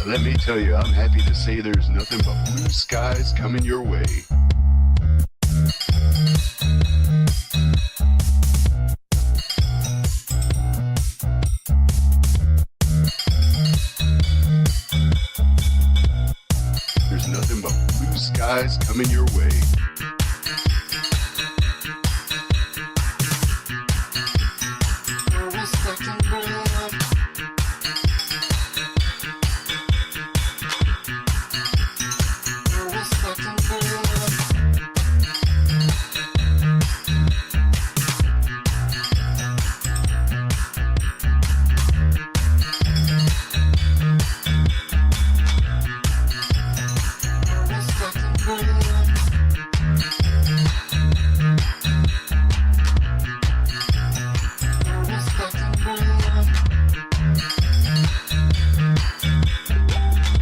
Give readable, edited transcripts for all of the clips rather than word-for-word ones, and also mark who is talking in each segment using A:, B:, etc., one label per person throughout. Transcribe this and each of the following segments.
A: Let me tell you, I'm happy to say there's nothing but blue skies coming your way. There's nothing but blue skies coming your way.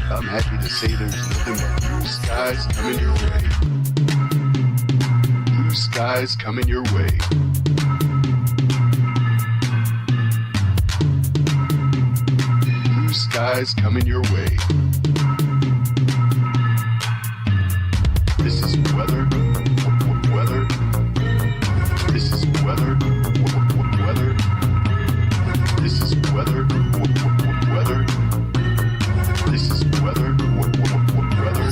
A: I'm happy to say there's nothing but blue skies coming your way. Blue skies coming your way. Blue skies coming your way. This is weather. Weather. This is weather. Weather. This is weather. Weather. This is weather. Weather.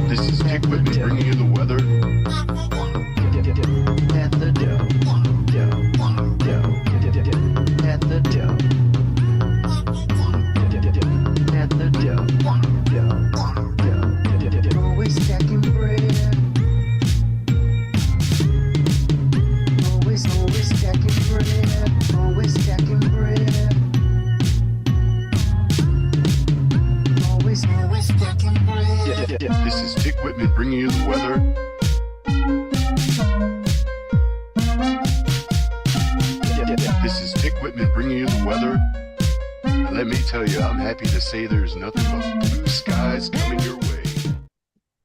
A: This is Dick Whitman bringing you the weather.
B: At the dough. At the dough. At the dough. Always stacking bread. Always stacking bread. Always stacking bread. Always stacking bread.
A: This is Dick Whitman bringing you the weather. This is Dick Whitman bringing you the weather. Let me tell you, I'm happy to say there's nothing but blue skies coming your way.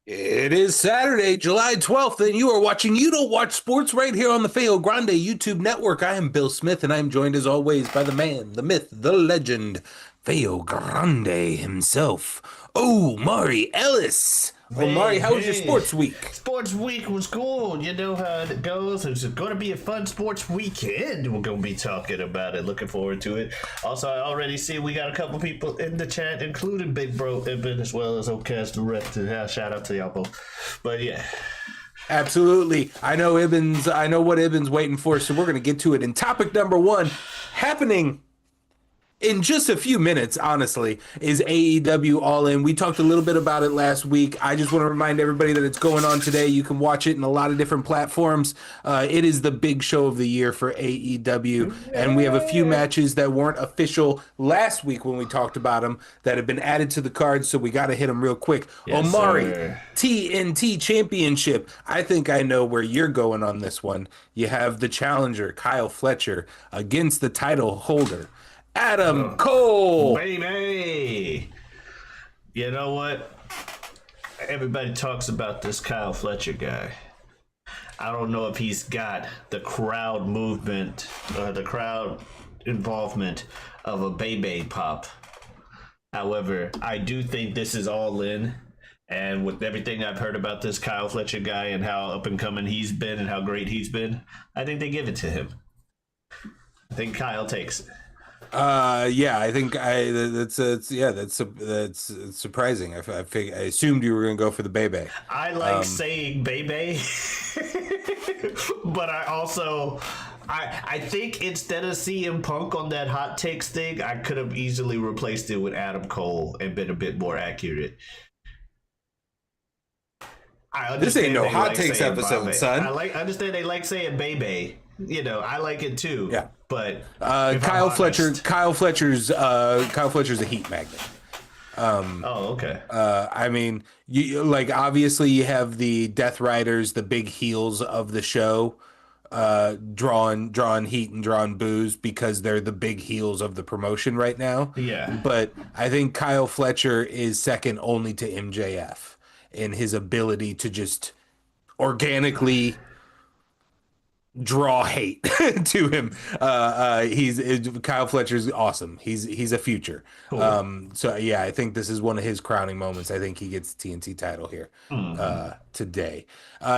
C: It is Saturday, July 12th, and you are watching You Don't Watch Sports right here on the Feo Grande YouTube network. I am Bill Smith, and I am joined as always by the man, the myth, the legend, Feo Grande himself, Omari Ellis. Omari, how was your sports week?
D: Sports week was cool. You know how it goes. It's going to be a fun sports weekend. We're going to be talking about it. Looking forward to it. Also, I already see we got a couple people in the chat, including Big Bro Eben, as well as Ocas Direct. Shout out to y'all both. But yeah.
C: Absolutely. I know what Ibben's waiting for, so we're going to get to it. And topic number one, happening in just a few minutes, honestly, is AEW All In. We talked a little bit about it last week. I just want to remind everybody that it's going on today. You can watch it in a lot of different platforms. It is the big show of the year for AEW, and we have a few matches that weren't official last week when we talked about them that have been added to the card, so we got to hit them real quick.
D: Yes,
C: Omari,
D: sir.
C: TNT Championship. I think I know where you're going on this one. You have the challenger, Kyle Fletcher, against the title holder, Adam Cole.
D: Baby! You know what? Everybody talks about this Kyle Fletcher guy. I don't know if he's got the crowd movement, the crowd involvement of a Bebe pop. However, I do think this is all in. And with everything I've heard about this Kyle Fletcher guy and how up and coming he's been and how great he's been, I think they give it to him. I think Kyle takes it.
C: Yeah, I think that's surprising. I assumed you were going to go for the Bebe.
D: I like saying Bebe, but I also I think instead of CM Punk on that hot takes thing, I could have easily replaced it with Adam Cole and been a bit more accurate.
C: This ain't no hot
D: like
C: takes
D: saying
C: episode,
D: Bebe.
C: son.
D: I understand they like saying Bebe. You know, I like it too.
C: Yeah.
D: But
C: Kyle Fletcher's a heat magnet.
D: Oh, okay.
C: I mean, you like obviously you have the Death Riders, the big heels of the show, drawing heat and drawing boos because they're the big heels of the promotion right now.
D: Yeah.
C: But I think Kyle Fletcher is second only to MJF in his ability to just organically draw hate to him. Kyle Fletcher's awesome. He's a future.
D: Cool.
C: So yeah, I think this is one of his crowning moments. I think he gets the TNT title here
D: Mhm.
C: today.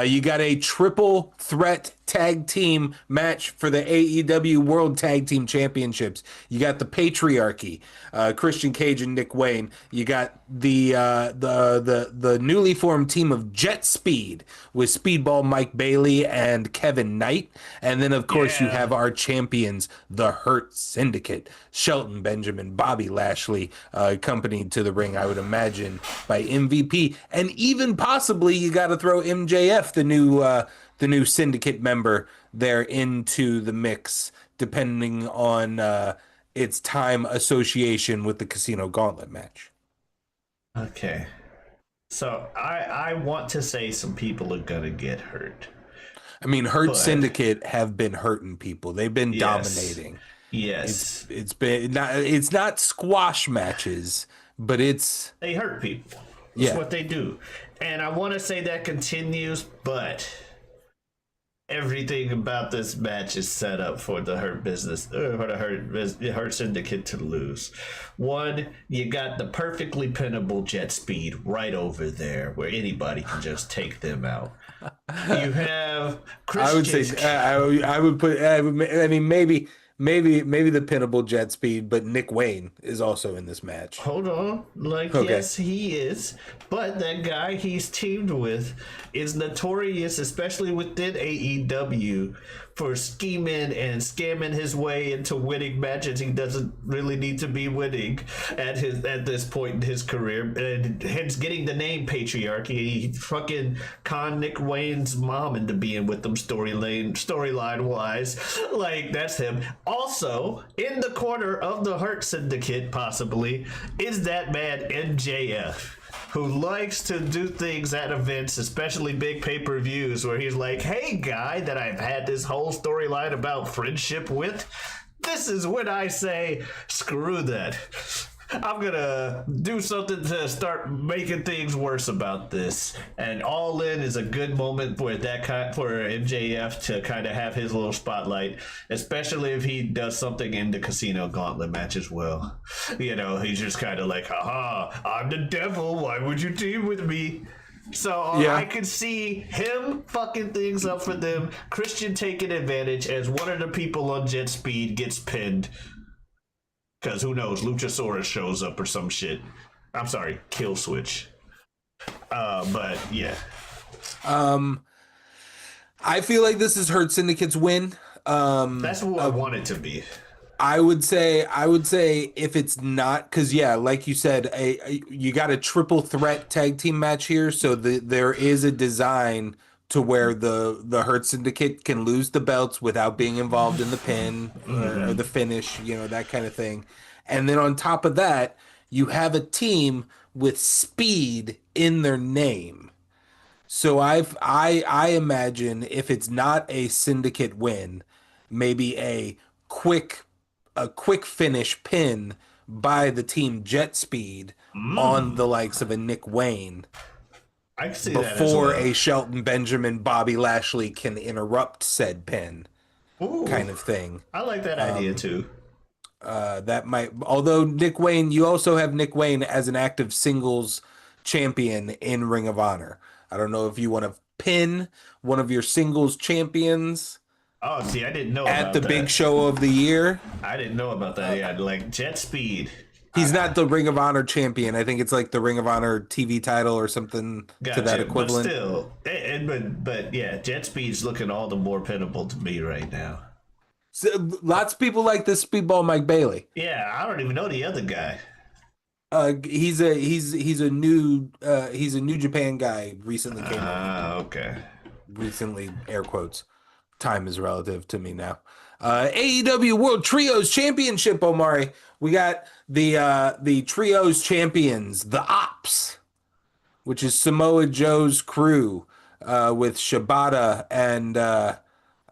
C: You got a triple threat tag team match for the AEW World Tag Team Championships. You got the Patriarchy, Christian Cage and Nick Wayne. You got the newly formed team of Jet Speed with Speedball Mike Bailey and Kevin Knight, and then of course you
D: Yeah.
C: have our champions, the Hurt Syndicate, Shelton Benjamin, Bobby Lashley, accompanied to the ring, I would imagine, by MVP, and even possibly you got to throw MJF, the new Syndicate member, there into the mix, depending on its time association with the Casino Gauntlet match.
D: Okay. So I want to say some people are gonna get hurt.
C: I mean, Hurt
D: But-
C: Syndicate have been hurting people. They've been
D: Yes.
C: dominating.
D: Yes.
C: It's not squash matches, but it's
D: They hurt people. That's
C: Yeah.
D: what they do. And I want to say that continues, but everything about this match is set up for the Hurt Syndicate to lose. One, you got the perfectly pinnable Jet Speed right over there, where anybody can just take them out. You have
C: I would say
D: Christian.
C: I would put I mean maybe the pinnable Jet Speed, but Nick Wayne is also in this match.
D: Hold on. Like,
C: Okay.
D: yes, he is. But that guy he's teamed with is notorious, especially within AEW, for scheming and scamming his way into winning matches he doesn't really need to be winning at this point in his career. And hence getting the name Patriarchy. He fucking conned Nick Wayne's mom into being with them storyline wise. Like, that's him. Also, in the corner of the Hurt Syndicate, possibly, is that man MJF, who likes to do things at events, especially big pay-per-views, where he's like, hey, guy that I've had this whole storyline about friendship with, this is when I say, screw that. I'm gonna do something to start making things worse about this. And All In is a good moment for for MJF to kind of have his little spotlight, especially if he does something in the Casino Gauntlet match as well. You know, he's just kind of like, haha, I'm the devil, why would you team with me? So
C: Yeah.
D: I could see him fucking things up for them, Christian taking advantage as one of the people on Jet Speed gets pinned. Because who knows, Luchasaurus shows up or some shit. I'm sorry, Kill Switch. But yeah.
C: I feel like this is Hurt Syndicate's win.
D: That's who I want it to be.
C: I would say if it's not, because yeah, like you said, you got a triple threat tag team match here, so there is a design to where the Hurt Syndicate can lose the belts without being involved in the pin or the finish, you know, that kind of thing. And then on top of that, you have a team with speed in their name. So I imagine if it's not a Syndicate win, maybe a quick finish pin by the team Jet Speed on the likes of a Nick Wayne
D: I can see that as
C: before
D: well.
C: a Shelton Benjamin Bobby Lashley can interrupt said pin
D: Ooh,
C: kind of thing.
D: I like that idea too.
C: That might, although Nick Wayne, you also have Nick Wayne as an active singles champion in Ring of Honor. I don't know if you want to pin one of your singles champions
D: Oh, see, I didn't know
C: at
D: about
C: the
D: that.
C: big show of the year.
D: I didn't know about that. Yeah, like Jet Speed.
C: He's not the Ring of Honor champion. I think it's like the Ring of Honor TV title or something
D: Gotcha.
C: to that equivalent.
D: But still, but yeah, Jet Speed's looking all the more pinnable to me right now.
C: So, lots of people like this Speedball Mike Bailey.
D: Yeah, I don't even know the other guy.
C: He's a New Japan guy. Recently came
D: Ah, okay.
C: recently, air quotes. Time is relative to me now. AEW World Trios Championship, Omari. We got the Trios champions, the Ops, which is Samoa Joe's crew, with Shibata and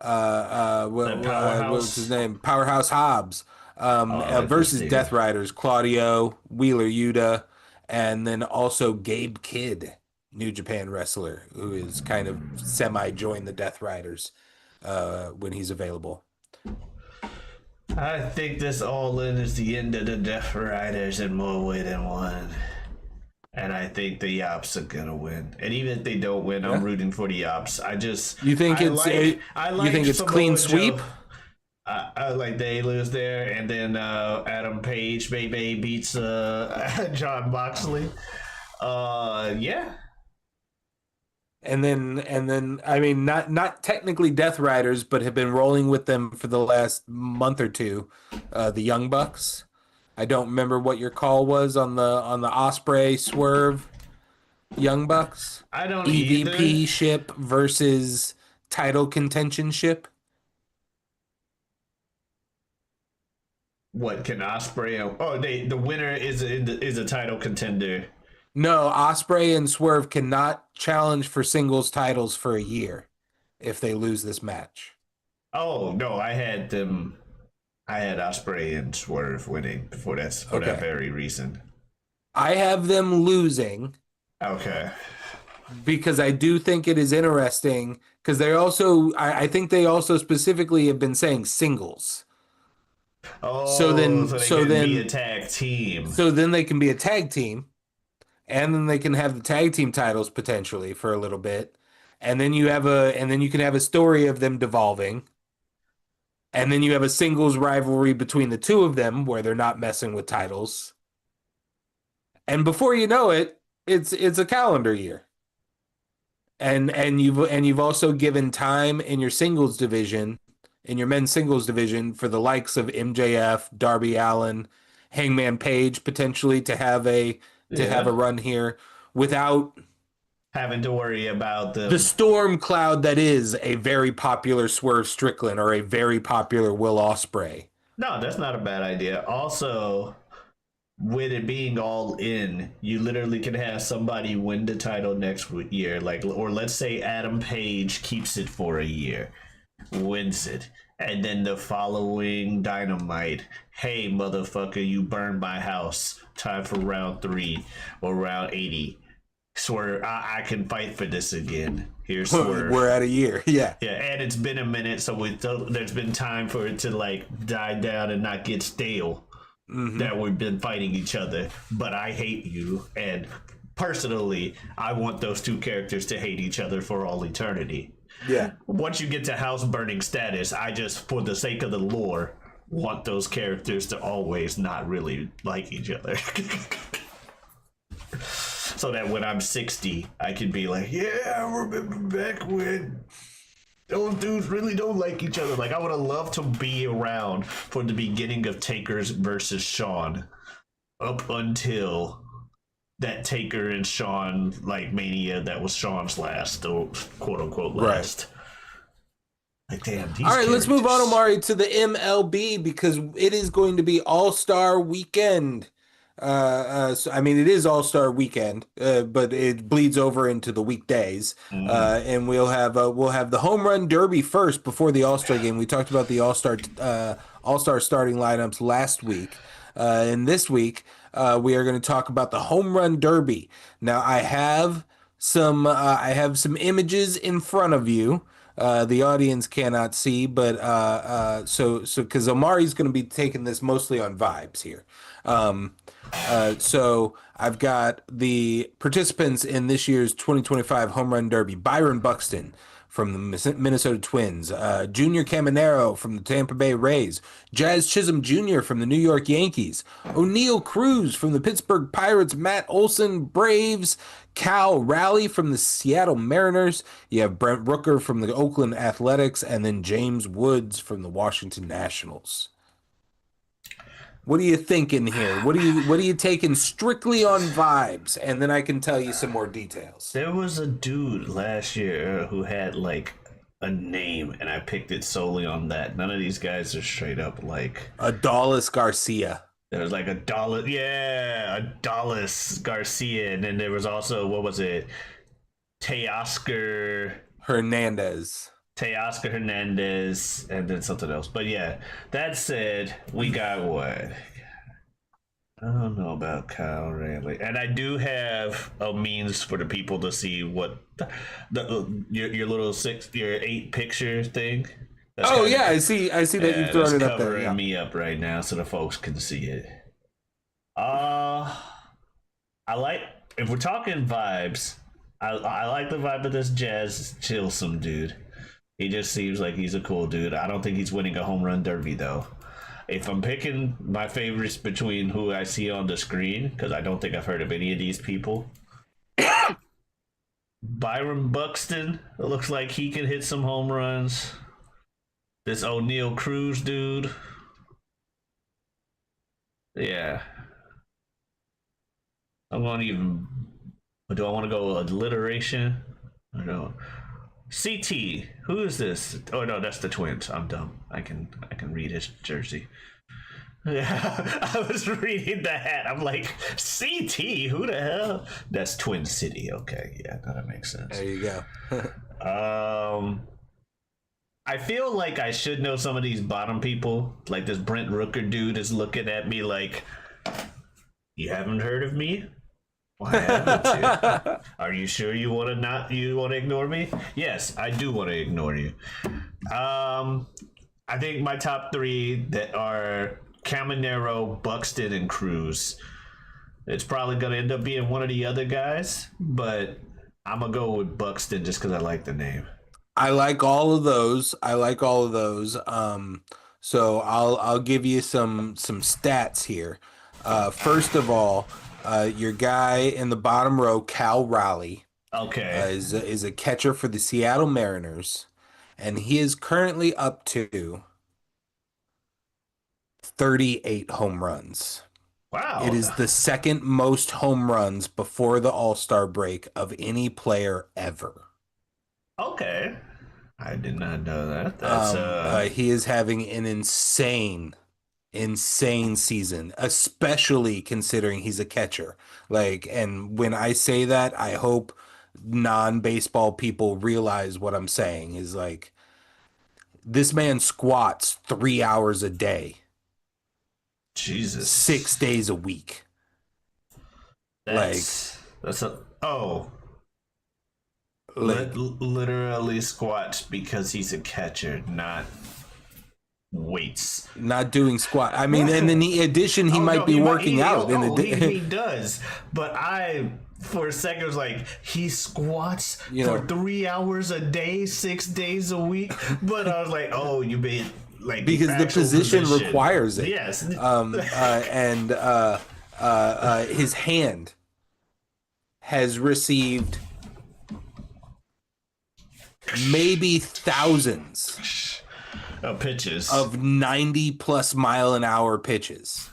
C: what was his name? Powerhouse Hobbs, versus
D: interesting.
C: Death Riders, Claudio, Wheeler Yuta, and then also Gabe Kidd, New Japan wrestler, who is kind of semi joined the Death Riders. when he's available.
D: I think this All In is the end of the Death Riders in more way than one. And I think the Yops are gonna win. And even if they don't win, I'm rooting for the Yops.
C: You think you think it's clean sweep?
D: I like they lose there, and then Adam Page maybe beats John Moxley. Yeah.
C: And then I mean not technically Death Riders, but have been rolling with them for the last month or two. The Young Bucks. I don't remember what your call was on the Osprey Swerve Young Bucks.
D: I don't
C: EVP
D: either.
C: ship versus title contention ship.
D: What can Osprey? Oh, the winner is a title contender.
C: No, Osprey and Swerve cannot challenge for singles titles for a year if they lose this match.
D: Oh no, I had Osprey and Swerve winning for that very reason.
C: I have them losing
D: Okay.
C: because I do think it is interesting because they also I think they also specifically have been saying singles.
D: Oh,
C: So then-
D: they
C: so
D: can
C: then-
D: be a tag team.
C: So then they can be a tag team, and then they can have the tag team titles potentially for a little bit, and then you can have a story of them devolving, and then you have a singles rivalry between the two of them where they're not messing with titles, and before you know it, it's a calendar year, and you've also given time in your singles division, in your men's singles division, for the likes of MJF, Darby Allin, Hangman Page potentially to have a run here without
D: Having to worry about
C: the storm cloud that is a very popular Swerve Strickland or a very popular Will Ospreay.
D: No, that's not a bad idea. Also, with it being All In, you literally can have somebody win the title next year, or let's say Adam Page keeps it for a year, wins it, and then the following Dynamite, hey motherfucker, you burned my house, time for round 3 or round 80. Swerve, I can fight for this again. Here's Swerve.
C: We're at a year, yeah.
D: Yeah, and it's been a minute, so there's been time for it to die down and not get stale. That we've been fighting each other, but I hate you, and personally, I want those two characters to hate each other for all eternity.
C: Yeah.
D: Once you get to house burning status, I just, for the sake of the lore, want those characters to always not really like each other. So that when I'm 60, I can be like, yeah, I remember back when those dudes really don't like each other. Like, I would have loved to be around for the beginning of Taker's versus Shawn, up until that Taker and Shawn mania that was Shawn's last, or quote unquote last. Like, damn.
C: All right, let's move on, Omari, to the MLB because it is going to be All-Star Weekend. So, I mean, it is All-Star Weekend, but it bleeds over into the weekdays. And we'll have the Home Run Derby first before the All-Star game. We talked about the All-Star starting lineups last week. And this week, we are going to talk about the Home Run Derby. Now, I have some images in front of you. The audience cannot see, but so because Omari's going to be taking this mostly on vibes here. So I've got the participants in this year's 2025 Home Run Derby: Byron Buxton from the Minnesota Twins, Junior Caminero from the Tampa Bay Rays, Jazz Chisholm Jr. from the New York Yankees, O'Neal Cruz from the Pittsburgh Pirates, Matt Olson, Braves, Cal Raleigh from the Seattle Mariners. You have Brent Rooker from the Oakland Athletics, and then James Woods from the Washington Nationals. What are you thinking here? What are you taking strictly on vibes? And then I can tell you some more details.
D: There was a dude last year who had a name, and I picked it solely on that. None of these guys are straight up
C: Adolis Garcia.
D: There was Adolis Garcia, and then there was also, what was it? Teoscar
C: Hernandez,
D: and then something else. But yeah, that said, we got what? I don't know about Kyle Rayleigh, and I do have a means for the people to see what your little your 8 picture thing. That's
C: Oh
D: kinda-
C: yeah, I see that you've thrown
D: that's
C: it up there.
D: covering
C: Yeah.
D: me up right now, so the folks can see it. I like if we're talking vibes. I like the vibe of this Jazz Chilsum dude. He just seems like he's a cool dude. I don't think he's winning a home run derby though. If I'm picking my favorites between who I see on the screen, because I don't think I've heard of any of these people. Byron Buxton, it looks like he can hit some home runs. This O'Neal Cruz dude. Yeah. I'm going to even. Do I want to go alliteration? I don't know. CT, who is this? Oh no, that's the Twins. I'm dumb. I can read his jersey. Yeah, I was reading the hat. I'm like, CT, who the hell? That's Twin City. Okay, yeah, that makes sense.
C: There you go.
D: I feel like I should know some of these bottom people. Like this Brent Rooker dude is looking at me like, you haven't heard of me? Why haven't you? Are you sure you want to ignore me? Yes, I do want to ignore you. I think my top 3 that are Caminero, Buxton, and Cruz. It's probably gonna end up being one of the other guys, but I'm gonna go with Buxton just because I like the name.
C: I like all of those. So I'll give you some stats here. First of all, your guy in the bottom row, Cal Raleigh,
D: Okay.
C: is a catcher for the Seattle Mariners, and he is currently up to 38 home runs.
D: Wow.
C: It is the second most home runs before the All-Star break of any player ever.
D: Okay. I did not know that. That's
C: He is having an insane season, especially considering he's a catcher. And when I say that, I hope non-baseball people realize what I'm saying is like, this man squats 3 hours a day,
D: Jesus.
C: 6 days a week.
D: That's literally squats because he's a catcher, not weights.
C: Not doing squat. I mean, and in addition, he might be working out.
D: He does. But I, for a second, was like, he squats for 3 hours a day, 6 days a week. But I was like, oh, you mean like
C: because the position requires it.
D: Yes.
C: His hand has received maybe thousands
D: pitches
C: of 90+ mile an hour pitches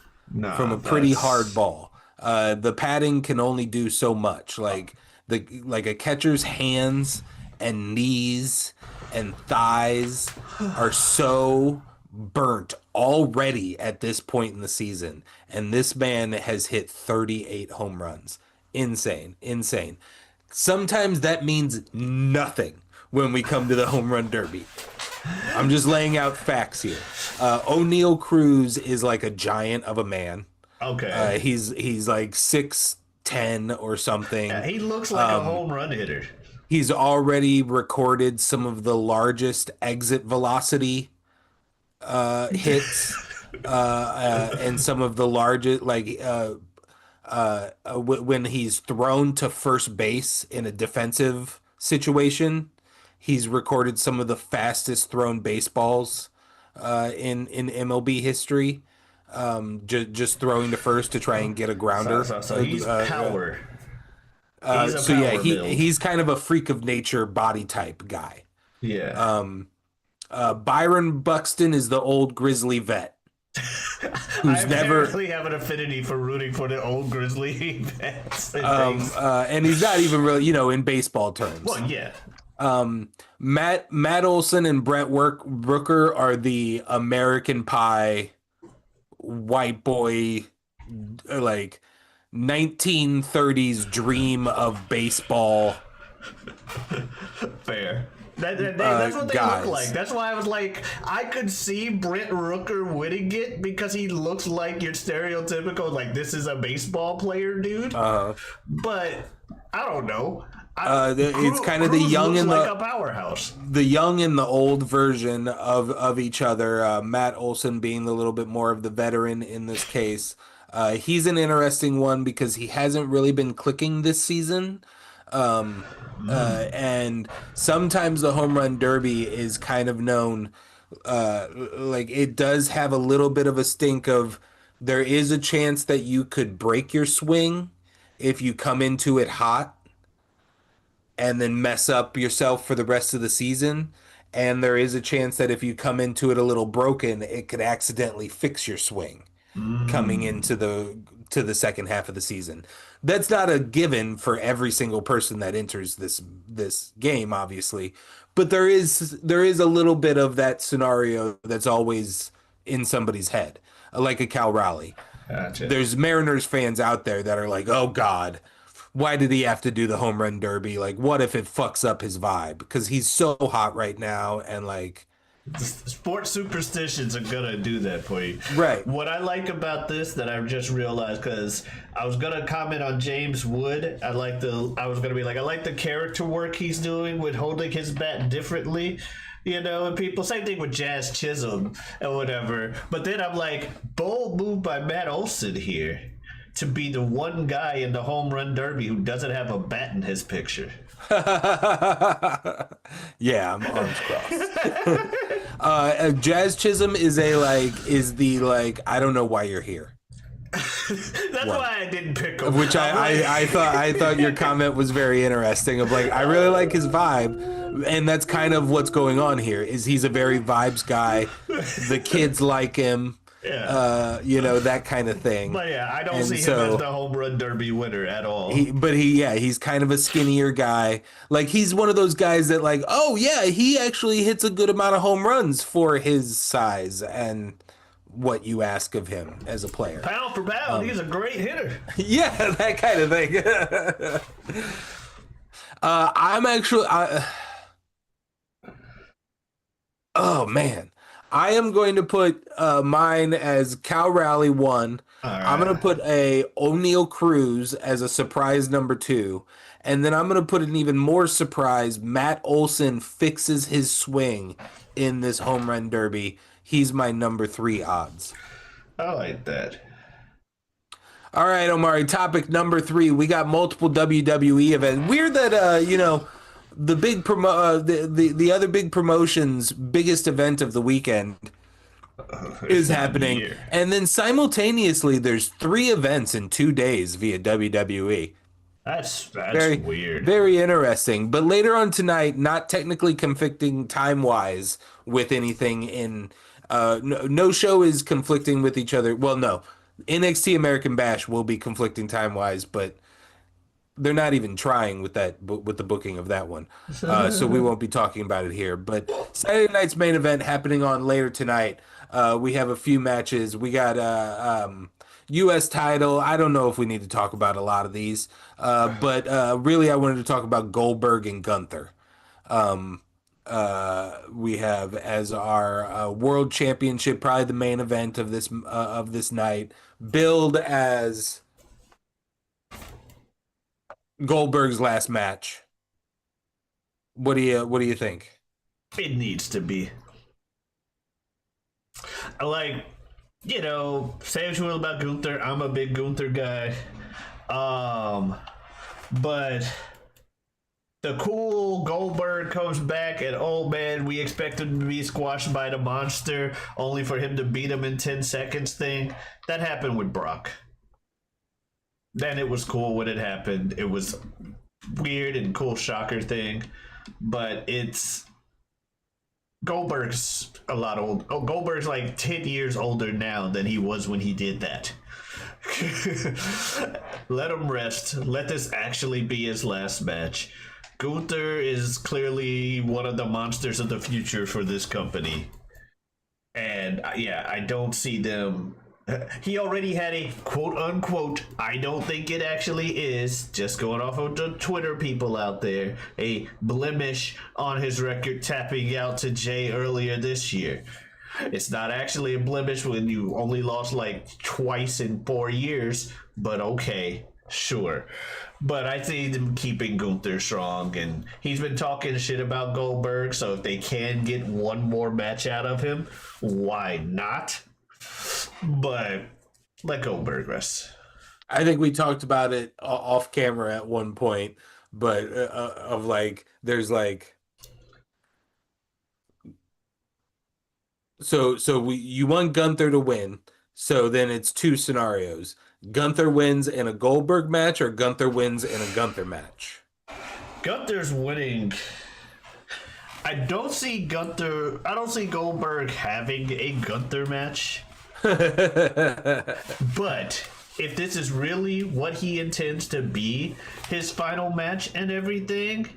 C: from a pretty hard ball. The padding can only do so much. Like a catcher's hands and knees and thighs are so burnt already at this point in the season, and this man has hit 38 home runs. Insane. Sometimes that means nothing when we come to the home run derby. I'm just laying out facts here. O'Neal Cruz is like a giant of a man.
D: Okay.
C: He's like 6'10" or something.
D: Yeah, he looks like a home run hitter.
C: He's already recorded some of the largest exit velocity hits and some of the largest, when he's thrown to first base in a defensive situation, he's recorded some of the fastest thrown baseballs in MLB history. Just throwing to first to try and get a grounder.
D: So he's power.
C: He's kind of a freak of nature body type guy.
D: Yeah.
C: Byron Buxton is the old Grizzly vet.
D: I apparently have an affinity for rooting for the old Grizzly vets.
C: And he's not even really, in baseball terms.
D: Well, yeah.
C: Matt Olson and Brent Rooker are the American Pie white boy, like 1930s dream of baseball.
D: Fair. That's what they
C: guys.
D: look like. That's why I was like, I could see Brent Rooker winning it because he looks like your stereotypical, like, this is a baseball player dude. But I don't know.
C: It's kind of the
D: Cruz
C: young
D: looks
C: and
D: like
C: the
D: a powerhouse.
C: old version of each other. Matt Olson being a little bit more of the veteran in this case. He's an interesting one because he hasn't really been clicking this season. And sometimes the home run derby is kind of known, like it does have a little bit of a stink of there is a chance that you could break your swing if you come into it hot and then mess up yourself for the rest of the season. And there is a chance that if you come into it a little broken, it could accidentally fix your swing coming into the second half of the season. That's not a given for every single person that enters this game, obviously, but there is a little bit of that scenario that's always in somebody's head, like a Cal Raleigh.
D: Gotcha.
C: There's Mariners fans out there that are like, "Oh God, why did he have to do the home run derby? Like, what if it fucks up his vibe? Because he's so hot right now, and like."
D: Sports superstitions are gonna do that for you.
C: Right.
D: What I like about this that I've just realized, because I was gonna comment on James Wood. I like the character work he's doing with holding his bat differently. You know, and people, same thing with Jazz Chisholm and whatever. But then I'm like, bold move by Matt Olson here to be the one guy in the home run derby who doesn't have a bat in his picture.
C: Yeah, I'm arms crossed. Jazz Chisholm is the I don't know why you're here.
D: That's why I didn't pick him.
C: Which I thought your comment was very interesting. Of like, I really like his vibe, and that's kind of what's going on here. Is he's a very vibes guy. The kids like him.
D: Yeah.
C: That kind of thing.
D: But yeah, I don't see him as the home run derby winner at all.
C: He's kind of a skinnier guy. Like, he's one of those guys that like, oh yeah, he actually hits a good amount of home runs for his size and what you ask of him as a player.
D: Pound for pound, he's a great hitter.
C: Yeah, that kind of thing. Oh man. I am going to put mine as Cal Raleigh 1.
D: Right.
C: I'm going to put a O'Neal Cruz as a surprise number 2. And then I'm going to put an even more surprise. Matt Olson fixes his swing in this home run derby. He's my number 3 odds.
D: I like that.
C: All right, Omari, topic number 3. We got multiple WWE events. Weird that, the big the other big promotion's biggest event of the weekend is happening, and then simultaneously there's 3 events in 2 days via WWE.
D: That's
C: Very
D: weird.
C: Very interesting. But later on tonight, not technically conflicting time wise with anything in no show is conflicting with each other. Well, no, NXT American Bash will be conflicting time wise, but they're not even trying with the booking of that one. So we won't be talking about it here. But Saturday night's main event happening on later tonight. We have a few matches. We got U.S. title. I don't know if we need to talk about a lot of these. But really I wanted to talk about Goldberg and Gunther. We have as our world championship, probably the main event of this night, billed as Goldberg's last match. What do you think?
D: It needs to be. Like, say what you will about Gunther. I'm a big Gunther guy. But the cool Goldberg comes back and, oh man, we expect him to be squashed by the monster only for him to beat him in 10 seconds thing. That happened with Brock. Then it was cool when it happened. It was weird and cool shocker thing. But it's Goldberg's a lot old. Oh, Goldberg's like 10 years older now than he was when he did that. Let him rest. Let this actually be his last match. Gunther is clearly one of the monsters of the future for this company. And yeah, I don't see them He already had a quote unquote, I don't think it actually is, just going off of the Twitter people out there, a blemish on his record tapping out to Jay earlier this year. It's not actually a blemish when you only lost like twice in 4 years, but okay, sure. But I see them keeping Gunther strong, and he's been talking shit about Goldberg, so if they can get one more match out of him, why not? But let Goldberg rest.
C: I think we talked about it off camera at one point, but of like, there's like, so you want Gunther to win, so then it's two scenarios: Gunther wins in a Goldberg match, or Gunther wins in a Gunther match.
D: Gunther's winning. I don't see Goldberg having a Gunther match. But if this is really what he intends to be, his final match and everything,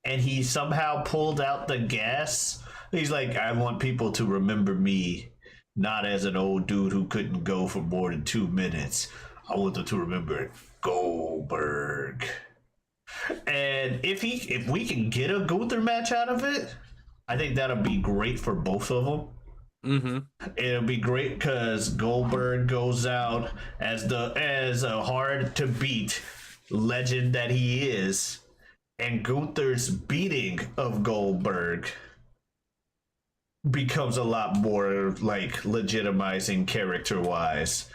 D: and he somehow pulled out the gas, he's like, I want people to remember me not as an old dude who couldn't go for more than 2 minutes. I want them to remember Goldberg. And if we can get a Gunther match out of it, I think that'll be great for both of them.
C: Mm-hmm.
D: It'll be great because Goldberg goes out as a hard to beat legend that he is, and Gunther's beating of Goldberg becomes a lot more like legitimizing character wise,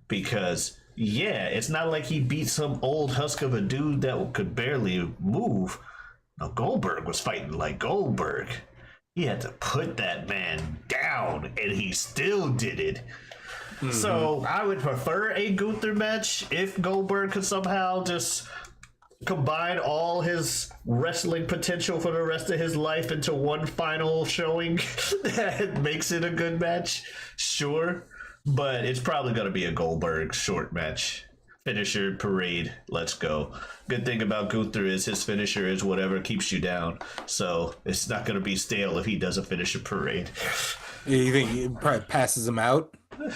D: because yeah, it's not like he beat some old husk of a dude that could barely move. No, Goldberg was fighting like Goldberg. He had to put that man down, and he still did it. Mm-hmm. So I would prefer a Gunther match if Goldberg could somehow just combine all his wrestling potential for the rest of his life into one final showing that makes it a good match. Sure, but it's probably going to be a Goldberg short match. Finisher, parade, let's go. Good thing about Gunther is his finisher is whatever keeps you down. So it's not going to be stale if he does a finisher parade.
C: You think he probably passes him out?
D: That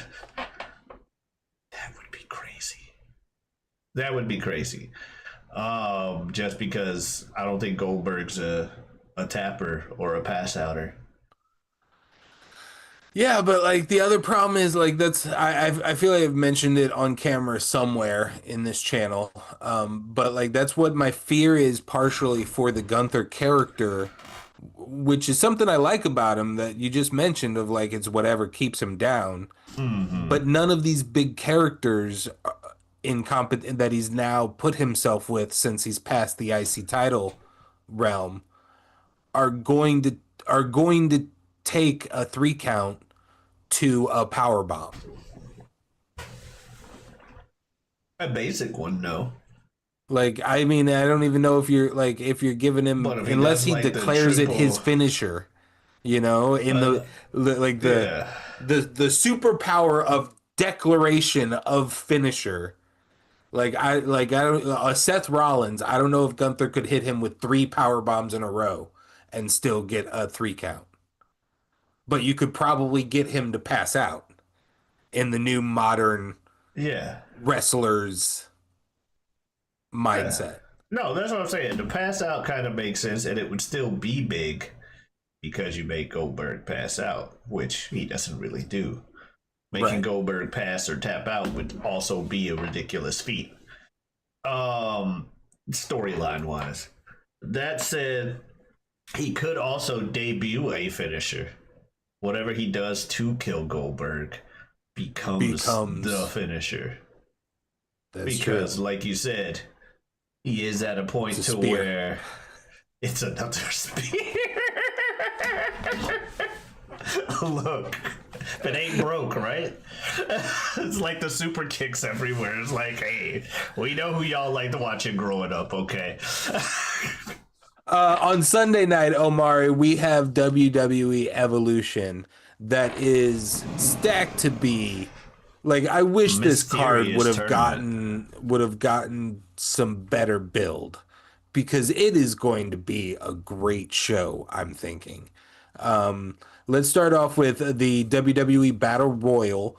D: would be crazy. That would be crazy. Just because I don't think Goldberg's a tapper or a pass outer.
C: Yeah, but like the other problem is like I feel like I've mentioned it on camera somewhere in this channel, but like that's what my fear is partially for the Gunther character, which is something I like about him that you just mentioned of like it's whatever keeps him down, but none of these big characters that he's now put himself with since he's passed the IC title realm are going to take a 3 count to a power bomb.
D: A basic one, no.
C: Like, I mean, I don't even know if you're giving him, unless he declares it his finisher, you know, in the superpower of declaration of finisher. I don't Seth Rollins, I don't know if Gunther could hit him with 3 power bombs in a row and still get a 3 count. But you could probably get him to pass out in the new modern wrestlers mindset.
D: No, that's what I'm saying. The pass out kind of makes sense, and it would still be big because you make Goldberg pass out, which he doesn't really do. Making Goldberg pass or tap out would also be a ridiculous feat. Storyline wise. That said, he could also debut a finisher. Whatever he does to kill Goldberg becomes the finisher. Because, like you said, he is at a point to where it's another spear. Look, if it ain't broke, right? It's like the super kicks everywhere. It's like, hey, we know who y'all like to watch it growing up, okay?
C: On Sunday night, Omari, we have WWE Evolution that is stacked to be like. I wish this card would have gotten some better build, because it is going to be a great show, I'm thinking. Let's start off with the WWE Battle Royal.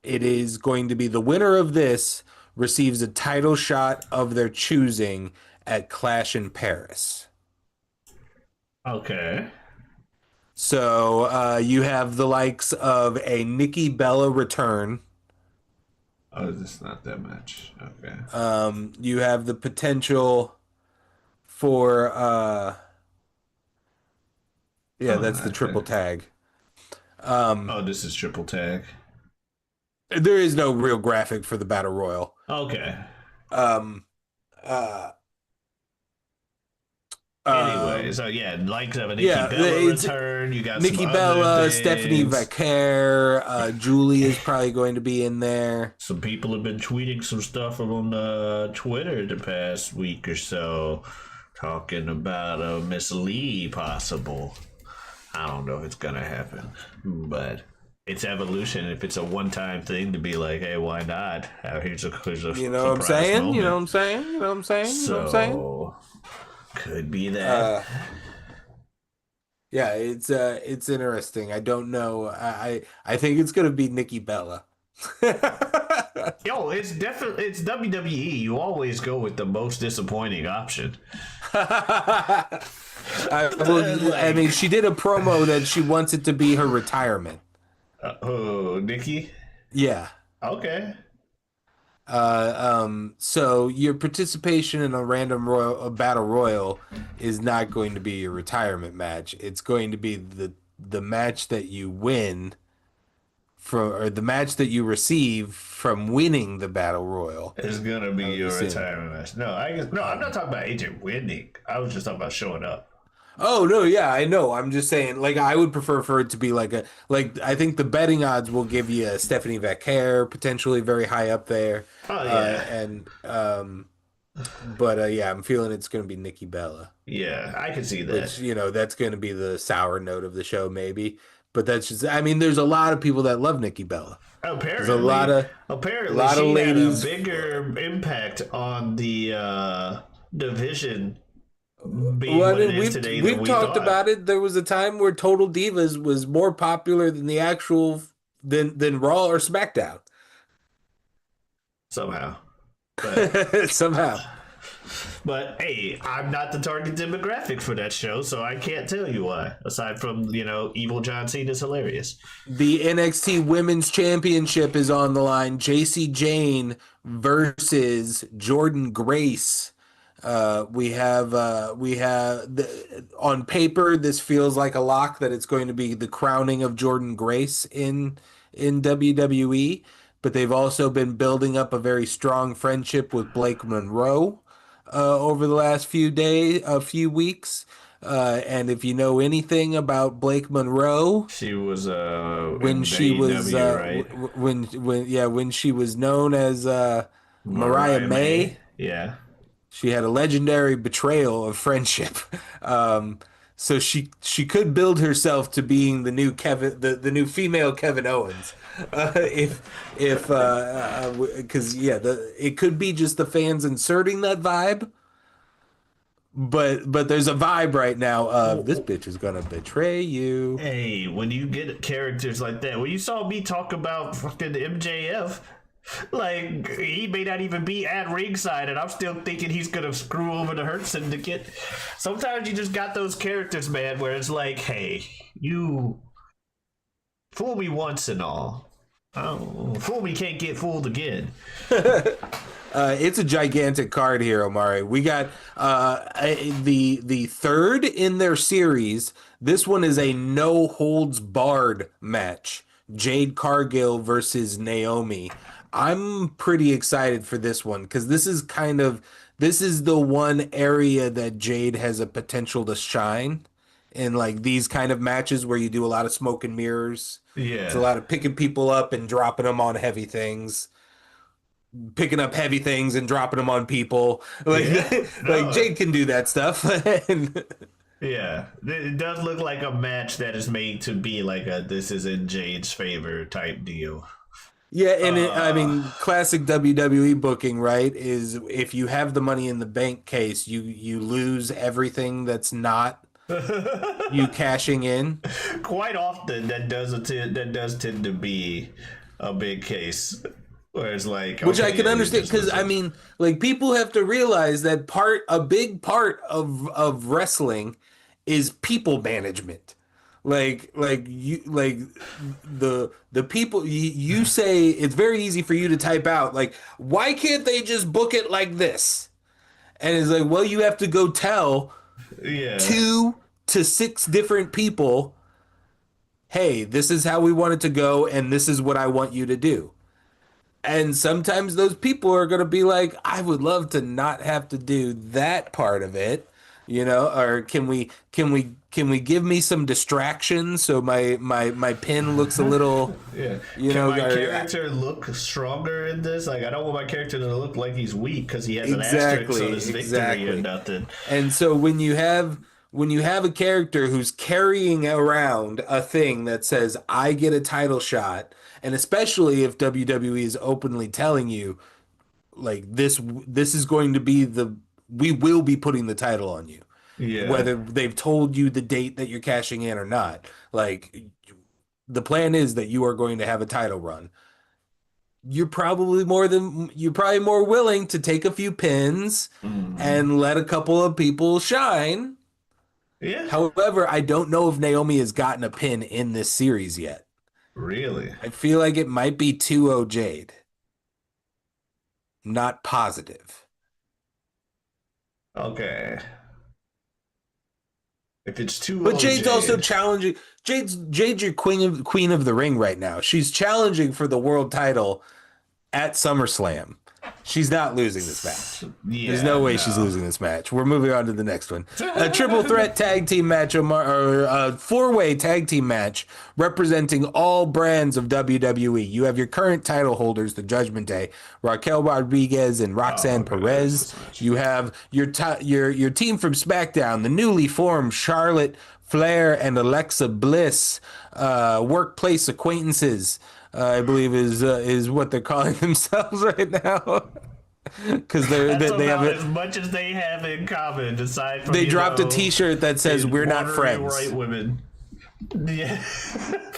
C: It is going to be the winner of this receives a title shot of their choosing at Clash in Paris.
D: Okay.
C: So you have the likes of a Nikki Bella return.
D: Oh, it's not that much. Okay.
C: You have the potential for yeah,
D: Oh,
C: that's the triple
D: okay.
C: tag.
D: Oh, this is triple tag.
C: There is no real graphic for the battle royal.
D: Okay.
C: Um, uh,
D: Anyway, so yeah, likes of a Nikki
C: yeah,
D: Bella
C: it's
D: return. You got some
C: Nikki
D: other
C: Bella, Stephanie
D: things.
C: Vaquer, Julie is probably going to be in there.
D: Some people have been tweeting some stuff on Twitter the past week or so, talking about Miss Lee possible. I don't know if it's gonna happen, but it's evolution. If it's a one-time thing to be like, hey, why not? Here's a
C: You know what I'm
D: surprise
C: saying?
D: moment.
C: You know what I'm saying? You know what I'm saying? You know what I'm saying?
D: So could be that.
C: Yeah, it's interesting. I don't know. I think it's gonna be Nikki Bella.
D: Yo, it's definitely it's WWE. You always go with the most disappointing option.
C: I mean, she did a promo that she wants it to be her retirement.
D: Oh, Nikki.
C: Yeah.
D: Okay.
C: So your participation in a random a battle royal is not going to be your retirement match. It's going to be the match that you win from, or the match that you receive from winning the battle royal.
D: It's gonna be your
C: assume.
D: retirement match. No, I guess no. I'm not talking about AJ winning. I was just talking about showing up.
C: Oh no, yeah, I know. I'm just saying, like, I would prefer for it to be like I think the betting odds will give you a Stephanie Vaquer potentially very high up there.
D: Oh yeah,
C: But yeah, I'm feeling it's going to be Nikki Bella,
D: yeah. I can see that.
C: which that's going to be the sour note of the show maybe. But that's just, I mean, there's a lot of people that love Nikki Bella.
D: Apparently,
C: There's
D: apparently,
C: a lot
D: she
C: of ladies.
D: had a bigger impact on the division being
C: Well, I
D: what it
C: mean,
D: is today than
C: we've
D: we
C: talked
D: thought.
C: about it. There was a time where Total Divas was more popular than the actual than Raw or SmackDown.
D: Somehow, but
C: Somehow.
D: but hey, I'm not the target demographic for that show, so I can't tell you why. Aside from evil John Cena's hilarious.
C: The NXT Women's Championship is on the line. JC Jane versus Jordan Grace. We have on paper, this feels like a lock that it's going to be the crowning of Jordan Grace in WWE, but they've also been building up a very strong friendship with Blake Monroe over the last few weeks. And if you know anything about Blake Monroe,
D: She was
C: when
D: in
C: she was
D: AEW, right?
C: when she was known as Mariah May.
D: Yeah.
C: She had a legendary betrayal of friendship. So she could build herself to being the new the new female Kevin Owens. If because it could be just the fans inserting that vibe. But there's a vibe right now of this bitch is gonna betray you.
D: Hey, when you get characters like that, when you saw me talk about fucking MJF, like he may not even be at ringside, and I'm still thinking he's gonna screw over the Hurt Syndicate. Sometimes you just got those characters, man, where it's like, hey, you fool me once and all. Oh, fool me can't get fooled again.
C: It's a gigantic card here, Omari. We got the third in their series. This one is a no holds barred match. Jade Cargill versus Naomi. I'm pretty excited for this one because this is the one area that Jade has a potential to shine in, like these kind of matches where you do a lot of smoke and mirrors. It's a
D: Yeah.
C: lot of picking people up and dropping them on heavy things, picking up heavy things and dropping them on people. Like
D: Yeah.
C: like
D: No.
C: Jade can do that stuff. And
D: Yeah, it does look like a match that is made to be like a this is in Jade's favor type deal.
C: yeah, and I mean, classic WWE booking, right? Is if you have the money in the bank case, you lose everything that's not you cashing in.
D: Quite often, that does tend to be a big case. Where it's like,
C: Which I
D: okay,
C: can
D: yeah, you
C: understand
D: just
C: because I
D: listen.
C: mean, like people have to realize that a big part of wrestling is people management. Like the people you say it's very easy for you to type out like why can't they just book it like this? And it's like, well, you have to go tell
D: Yeah,
C: 2 to 6 different people, hey, this is how we want it to go, and this is what I want you to do. And sometimes those people are going to be like, I would love to not have to do that part of it, or can we give me some distractions so my pin looks a little,
D: yeah. Can my
C: or,
D: character look stronger in this? Like, I don't want my character to look like he's weak because he has an asterisk on
C: exactly,
D: his victory or
C: exactly.
D: nothing.
C: And so when you have a character who's carrying around a thing that says I get a title shot, and especially if WWE is openly telling you like this is going to be we will be putting the title on you,
D: Yeah,
C: whether they've told you the date that you're cashing in or not. Like the plan is that you are going to have a title run. You're probably more willing to take a few pins
D: hmm,
C: and let a couple of people shine.
D: yeah,
C: However, I don't know if Naomi has gotten a pin in this series yet.
D: really.
C: I feel like it might be 2-0 Jade. Not positive.
D: Okay, if it's too
C: But Jade's also
D: OJ,
C: challenging. Jade's your queen of the ring right now. She's challenging for the world title at SummerSlam. She's not losing this match. There's
D: yeah,
C: no way she's
D: no.
C: losing this match. We're moving on to the next one. A triple threat tag team match, or a four-way tag team match representing all brands of WWE. You have your current title holders, the Judgment Day, Raquel Rodriguez and
D: Oh,
C: Roxanne
D: okay, that's
C: Perez.
D: this match.
C: You have your team from SmackDown, the newly formed Charlotte Flair and Alexa Bliss, workplace acquaintances. I believe is what they're calling themselves right now. Because
D: That's
C: they have
D: about as
C: it.
D: much as they have in common, aside from
C: They dropped a T-shirt that says
D: being
C: "We're not
D: wandering
C: friends."
D: right women. Yeah,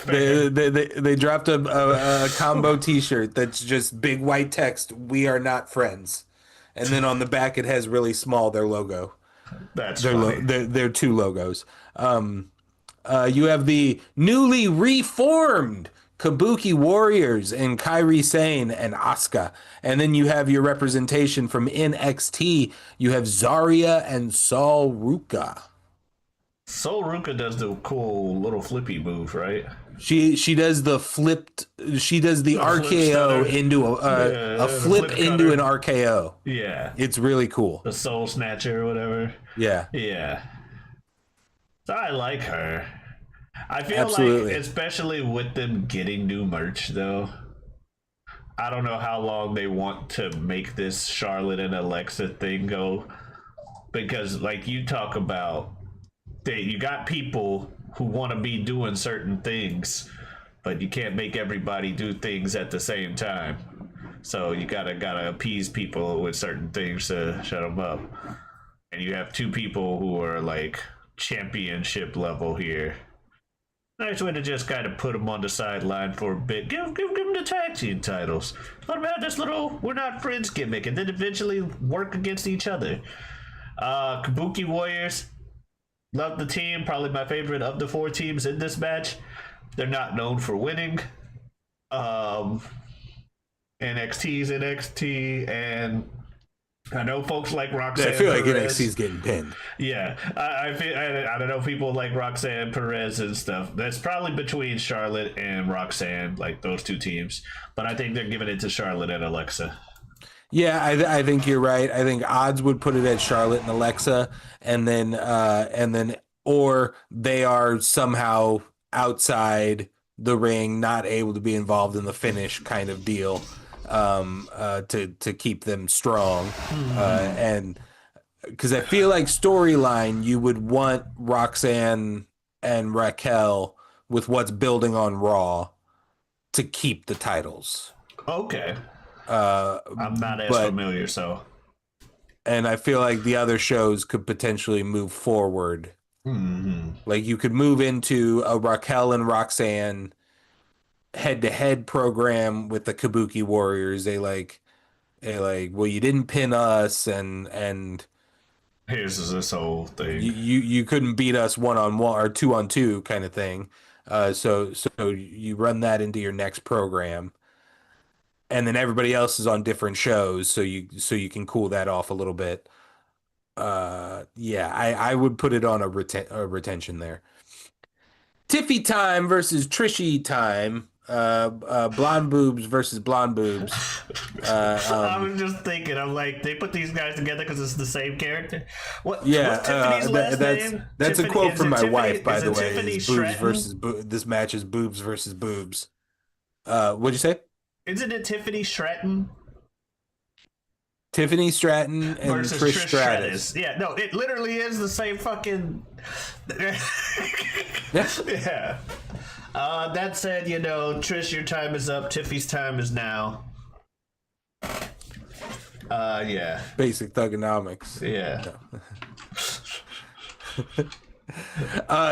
C: They dropped a combo T-shirt that's just big white text "We are not friends," and then on the back it has really small their logo.
D: that's funny.
C: Their two logos. You have the newly reformed Kabuki Warriors and Kairi Sane and Asuka. And then you have your representation from NXT. You have Zarya and Sol Ruka.
D: Sol Ruka does the cool little flippy move, right?
C: She does the flipped. She does the
D: The flip
C: RKO
D: stutter.
C: into a
D: The
C: flip
D: flip
C: into
D: cutter.
C: an RKO.
D: Yeah,
C: It's really cool.
D: the Soul Snatcher or whatever.
C: Yeah,
D: Yeah, so I like her. I feel like,
C: absolutely.
D: especially with them getting new merch, though, I don't know how long they want to make this Charlotte and Alexa thing go. Because, like you talk about, you got people who want to be doing certain things, but you can't make everybody do things at the same time. So you gotta appease people with certain things to shut them up. And you have two people who are like championship level here. Nice way to just kind of put them on the sideline for a bit. Give them the tag team titles. What about this little "we're not friends" gimmick, and then eventually work against each other? Kabuki Warriors, love the team. Probably my favorite of the four teams in this match. They're not known for winning. Um, NXT's NXT, and I know folks like Roxanne
C: I feel like
D: Perez.
C: NXT is getting pinned.
D: Yeah, I don't know, people like Roxanne Perez and stuff. That's probably between Charlotte and Roxanne, like those two teams. But I think they're giving it to Charlotte and Alexa.
C: Yeah, I think you're right. I think odds would put it at Charlotte and Alexa, and then or they are somehow outside the ring, not able to be involved in the finish kind of deal, to keep them strong, and because I feel like storyline you would want Roxanne and Raquel with what's building on Raw to keep the titles.
D: Okay,
C: Uh,
D: I'm not as
C: but
D: familiar, so
C: and I feel like the other shows could potentially move forward Like you could move into a Raquel and Roxanne head-to-head program with the Kabuki Warriors. Well, you didn't pin us, and
D: Here's this whole thing.
C: you couldn't beat us 1-on-1 or 2-on-2 kind of thing. So you run that into your next program, and then everybody else is on different shows, so you can cool that off a little bit. Yeah, I would put it on a retention there. Tiffy time versus Trishy time. Blonde boobs versus blonde boobs.
D: I was just thinking, I'm like, they put these guys together because it's the same character. What?
C: Yeah,
D: what's Tiffany's last name?
C: That's a
D: Tiffany-
C: quote
D: is
C: from
D: it
C: my
D: Tiffany-
C: wife, by
D: is
C: the
D: it
C: way.
D: Tiffany
C: Is boobs
D: Stratton?
C: versus this match is boobs versus boobs. What'd you say?
D: Isn't it Tiffany Stratton
C: Tiffany Stratton and
D: versus
C: Trish Stratus.
D: Yeah, no, it literally is the same fucking.
C: Yeah.
D: Yeah. That said, Trish, your time is up. Tiffy's time is now. Yeah.
C: Basic thugonomics.
D: Yeah.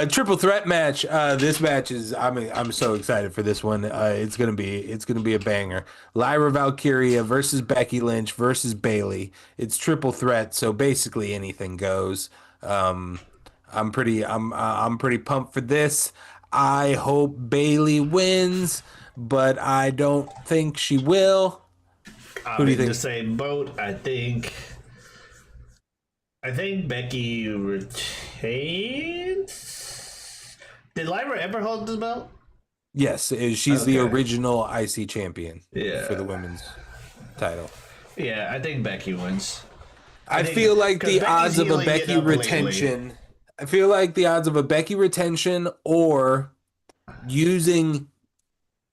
C: Triple threat match. This match is I'm so excited for this one. It's gonna be a banger. Lyra Valkyria versus Becky Lynch versus Bailey. It's triple threat, so basically anything goes. I'm pretty pumped for this. I hope Bailey wins, but I don't think she will. Who do you think?
D: The same boat. I think Becky retains. Did Lyra ever hold this belt?
C: Yes, she's the
D: Okay.
C: original IC champion
D: Yeah.
C: for the women's title.
D: Yeah, I think Becky wins.
C: I
D: think-
C: feel like
D: 'cause
C: the
D: Becky's
C: odds of a
D: healing it
C: Becky
D: up lately.
C: retention. I feel like the odds of a Becky retention or using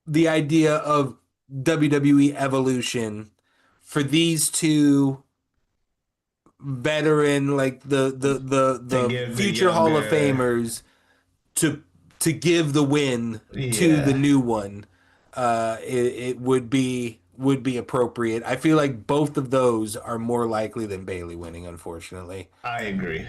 C: the idea of WWE Evolution for these two veteran, like the
D: give the
C: future Hall of
D: younger-
C: Famers to give the win to
D: Yeah.
C: the new one. It would be appropriate. I feel like both of those are more likely than Bailey winning, unfortunately.
D: I agree.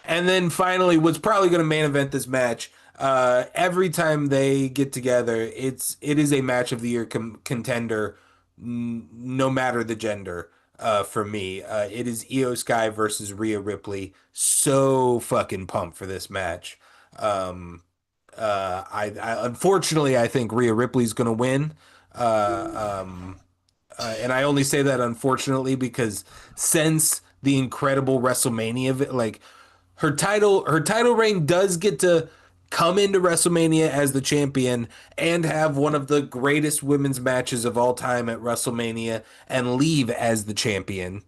C: And then finally, what's probably going to main event this match? Every time they get together, it is a match of the year contender, no matter the gender. For me, it is Io Sky versus Rhea Ripley. So fucking pumped for this match. I unfortunately I think Rhea Ripley's going to win. And I only say that unfortunately because since the incredible WrestleMania, like her title reign does get to come into WrestleMania as the champion and have one of the greatest women's matches of all time at WrestleMania and leave as the champion.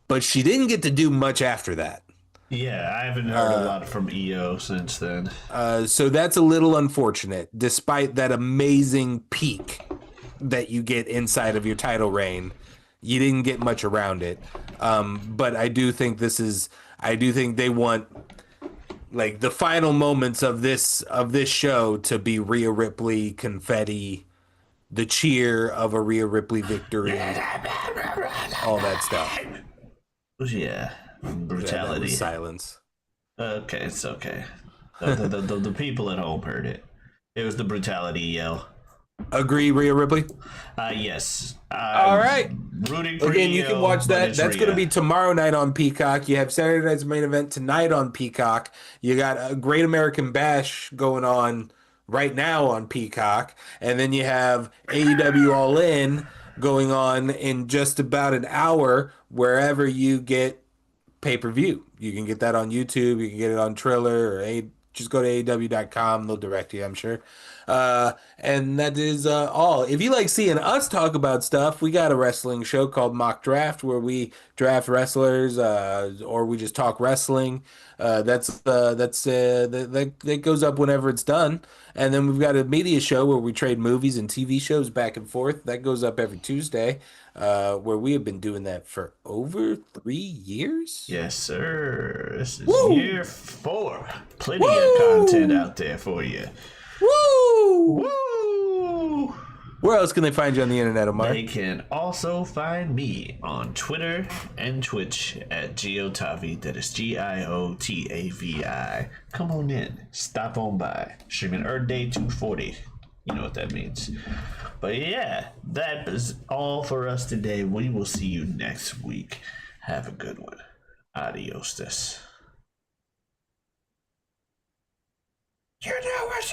C: But she didn't get to do much after that.
D: Yeah, I haven't heard a lot from EO since then.
C: So that's a little unfortunate, despite that amazing peak that you get inside of your title reign. You didn't get much around it. But I do think they want like the final moments of this show to be Rhea Ripley confetti, the cheer of a Rhea Ripley victory, all that stuff.
D: Yeah,
C: That
D: brutality.
C: was silence.
D: Okay, it's okay. The people at home heard it. It was the brutality yell.
C: Agree, Rhea Ripley?
D: Yes.
C: All right.
D: Rooting for
C: Again, you
D: EO,
C: can watch
D: but
C: that.
D: it's
C: That's going to
D: Rhea.
C: be tomorrow night on Peacock. You have Saturday night's main event tonight on Peacock. You got a Great American Bash going on right now on Peacock. And then you have AEW All In going on in just about an hour wherever you get pay-per-view. You can get that on YouTube. You can get it on Triller or just go to AEW.com. They'll direct you, I'm sure. And that is all. If you like seeing us talk about stuff, we got a wrestling show called Mock Draft where we draft wrestlers or we just talk wrestling. That goes up whenever it's done. And then we've got a media show where we trade movies and TV shows back and forth. That goes up every Tuesday, where we have been doing that for over 3 years.
D: Yes, sir. This is
C: Woo!
D: year 4. Plenty
C: Woo!
D: of content out there for you.
C: Woo!
D: Woo!
C: Where else can they find you on the internet, Omar?
D: They can also find me on Twitter and Twitch at Giotavi. That is Giotavi. Come on in. Stop on by. Streaming Earth Day 240. You know what that means. But yeah, that is all for us today. We will see you next week. Have a good one. Adios.